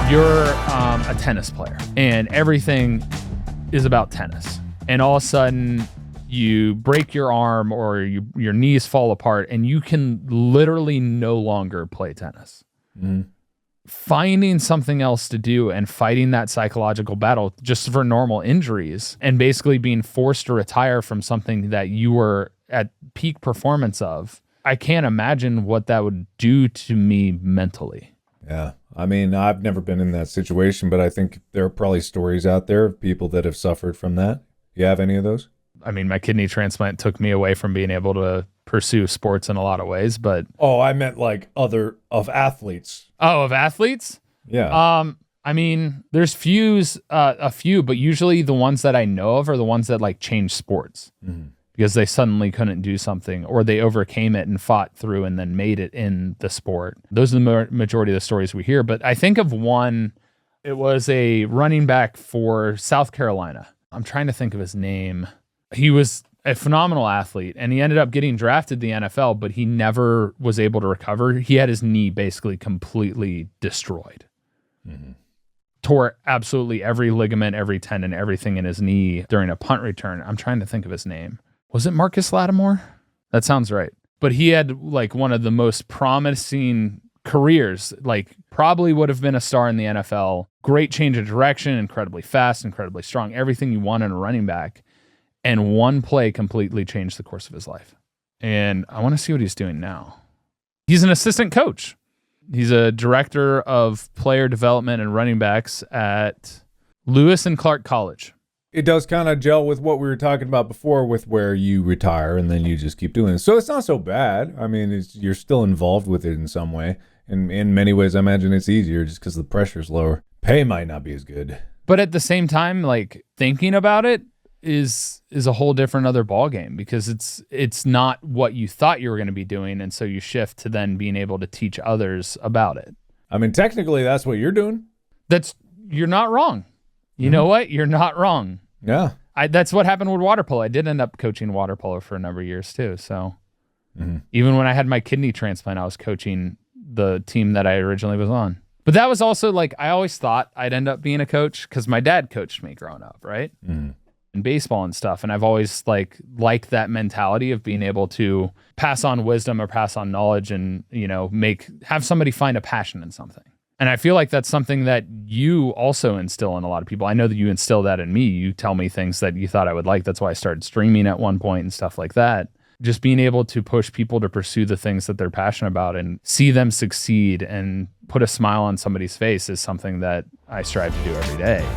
You're a tennis player and everything is about tennis. And all of a sudden you break your arm or your knees fall apart and you can literally no longer play tennis. Mm. Finding something else to do and fighting that psychological battle just for normal injuries and basically being forced to retire from something that you were at peak performance of, I can't imagine what that would do to me mentally. Yeah. I mean, I've never been in that situation, but I think there are probably stories out there of people that have suffered from that. You have any of those? I mean, my kidney transplant took me away from being able to pursue sports in a lot of ways, but... Oh, I meant like of athletes. Oh, of athletes? Yeah. I mean, there's a few, but usually the ones that I know of are the ones that like change sports because they suddenly couldn't do something or they overcame it and fought through and then made it in the sport. Those are the majority of the stories we hear. But I think of one, it was a running back for South Carolina. I'm trying to think of his name. He was a phenomenal athlete and he ended up getting drafted to the NFL, but he never was able to recover. He had his knee basically completely destroyed. Tore absolutely every ligament, every tendon, everything in his knee during a punt return. I'm trying to think of his name. Was it Marcus Lattimore? That sounds right. But he had like one of the most promising careers, like probably would have been a star in the NFL. Great change of direction, incredibly fast, incredibly strong, everything you want in a running back. And one play completely changed the course of his life. And I want to see what he's doing now. He's an assistant coach. He's a director of player development and running backs at Lewis and Clark College. It does kind of gel with what we were talking about before with where you retire and then you just keep doing it. So it's not so bad. I mean, you're still involved with it in some way. And in many ways, I imagine it's easier just because the pressure's lower. Pay might not be as good. But at the same time, like thinking about it is a whole different other ballgame because it's not what you thought you were going to be doing. And so you shift to then being able to teach others about it. I mean, technically, that's what you're doing. You're not wrong. You know what? You're not wrong. Yeah. That's what happened with water polo. I did end up coaching water polo for a number of years too. So even when I had my kidney transplant, I was coaching the team that I originally was on. But that was also like, I always thought I'd end up being a coach because my dad coached me growing up, right? In baseball and stuff. And I've always liked that mentality of being able to pass on wisdom or pass on knowledge and, have somebody find a passion in something. And I feel like that's something that you also instill in a lot of people. I know that you instill that in me. You tell me things that you thought I would like. That's why I started streaming at one point and stuff like that. Just being able to push people to pursue the things that they're passionate about and see them succeed and put a smile on somebody's face is something that I strive to do every day.